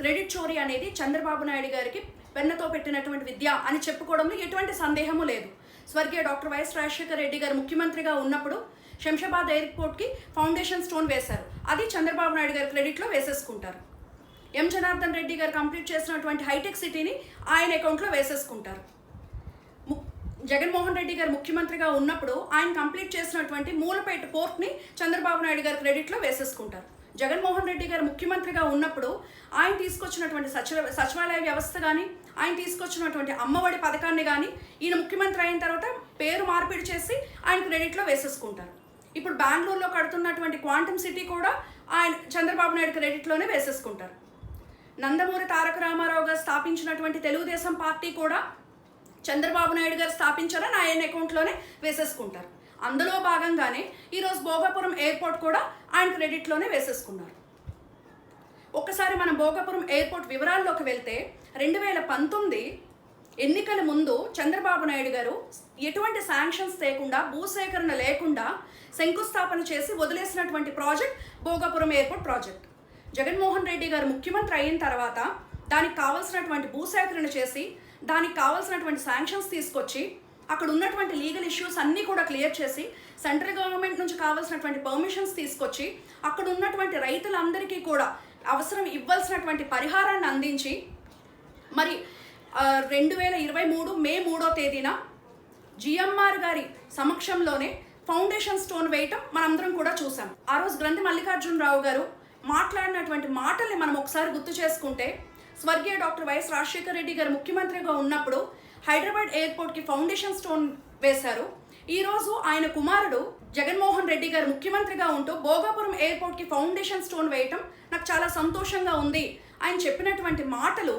Credit చోరీ అనేది చంద్రబాబు నాయుడు గారికి వెన్నతో పెట్టినటువంటి విద్య అని చెప్పుకోవడంలో ఎటువంటి సందేహము లేదు. స్వర్గీయ డాక్టర్ వైఎస్ రాజశేఖర రెడ్డి గారు ముఖ్యమంత్రిగా ఉన్నప్పుడు శంషాబాద్ ఎయిర్పోర్ట్కి ఫౌండేషన్ స్టోన్ వేశారు. అది చంద్రబాబు నాయుడు గారి క్రెడిట్లో వేసేసుకుంటారు. ఎం జనార్దన్ రెడ్డి గారు కంప్లీట్ చేసినటువంటి హైటెక్ సిటీని ఆయన అకౌంట్లో వేసేసుకుంటారు. జగన్మోహన్ రెడ్డి గారు ముఖ్యమంత్రిగా ఉన్నప్పుడు ఆయన కంప్లీట్ చేసినటువంటి మూలపేట పోర్ట్ని చంద్రబాబు నాయుడు గారి క్రెడిట్లో వేసేసుకుంటారు. జగన్మోహన్ రెడ్డి గారు ముఖ్యమంత్రిగా ఉన్నప్పుడు ఆయన తీసుకొచ్చినటువంటి సచివాలయ వ్యవస్థ కానీ, ఆయన తీసుకొచ్చినటువంటి అమ్మఒడి పథకాన్ని కానీ ఈయన ముఖ్యమంత్రి అయిన తర్వాత పేరు మార్పిడి చేసి ఆయన క్రెడిట్లో వేసేసుకుంటారు. ఇప్పుడు బెంగళూరులో కడుతున్నటువంటి క్వాంటమ్ సిటీ కూడా ఆయన చంద్రబాబు నాయుడు క్రెడిట్లోనే వేసేసుకుంటారు. నందమూరి తారక రామారావు గారు స్థాపించినటువంటి తెలుగుదేశం పార్టీ కూడా చంద్రబాబు నాయుడు గారు స్థాపించారని ఆయన అకౌంట్లోనే వేసేసుకుంటారు. అందులో భాగంగానే ఈరోజు భోగాపురం ఎయిర్పోర్ట్ కూడా ఆయన క్రెడిట్లోనే వేసేసుకున్నారు. ఒక్కసారి మనం భోగాపురం ఎయిర్పోర్ట్ వివరాల్లోకి వెళ్తే 2019 ఎన్నికల ముందు చంద్రబాబు నాయుడు గారు ఎటువంటి శాంక్షన్స్ లేకుండా, భూసేకరణ లేకుండా శంకుస్థాపన చేసి వదిలేసినటువంటి project Bhogapuram airport project. Jaganmohan Reddy garu ముఖ్యమంత్రి అయిన తర్వాత దానికి కావాల్సినటువంటి భూసేకరణ చేసి, దానికి కావాల్సినటువంటి శాంక్షన్స్ తీసుకొచ్చి, అక్కడ ఉన్నటువంటి లీగల్ ఇష్యూస్ అన్నీ కూడా క్లియర్ చేసి, సెంట్రల్ గవర్నమెంట్ నుంచి కావాల్సినటువంటి పర్మిషన్స్ తీసుకొచ్చి, అక్కడ ఉన్నటువంటి రైతులందరికీ కూడా అవసరం ఇవ్వాల్సినటువంటి పరిహారాన్ని అందించి, మరి 2023 మే 3వ తేదీన జిఎంఆర్ గారి సమక్షంలోనే ఫౌండేషన్ స్టోన్ వేయటం మనందరం కూడా చూసాం. ఆ రోజు గ్రంథి మల్లికార్జునరావు గారు మాట్లాడినటువంటి మాటల్ని మనం ఒకసారి గుర్తు చేసుకుంటే, స్వర్గీయ డాక్టర్ వైఎస్ రాజశేఖర రెడ్డి గారు ముఖ్యమంత్రిగా ఉన్నప్పుడు హైదరాబాద్ ఎయిర్పోర్ట్కి ఫౌండేషన్ స్టోన్ వేశారు. ఈరోజు ఆయన కుమారుడు జగన్మోహన్ రెడ్డి గారు ముఖ్యమంత్రిగా ఉంటూ భోగాపురం ఎయిర్పోర్ట్కి ఫౌండేషన్ స్టోన్ వేయటం నాకు చాలా సంతోషంగా ఉంది. ఆయన చెప్పినటువంటి మాటలు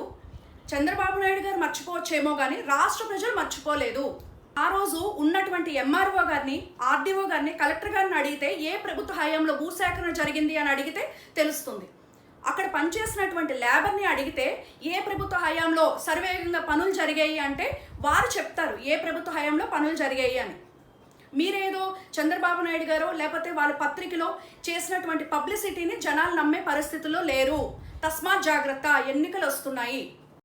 చంద్రబాబు నాయుడు గారు మర్చిపోవచ్చేమో కానీ రాష్ట్ర ప్రజలు మర్చిపోలేదు. ఆ రోజు ఉన్నటువంటి ఎంఆర్ఓ గారిని, ఆర్డీఓ గారిని, కలెక్టర్ గారిని అడిగితే ఏ ప్రభుత్వ హయాంలో భూసేకరణ జరిగింది అని అడిగితే తెలుస్తుంది. అక్కడ పనిచేసినటువంటి లేబర్ని అడిగితే ఏ ప్రభుత్వ హయాంలో సర్వేగంగా పనులు జరిగాయి అంటే వారు చెప్తారు ఏ ప్రభుత్వ హయాంలో పనులు జరిగాయి అని. మీరేదో చంద్రబాబు నాయుడు గారు లేకపోతే వాళ్ళ పత్రికలో చేసినటువంటి పబ్లిసిటీని జనాలు నమ్మే పరిస్థితుల్లో లేరు. తస్మాత్ జాగ్రత్త, ఎన్నికలు వస్తున్నాయి.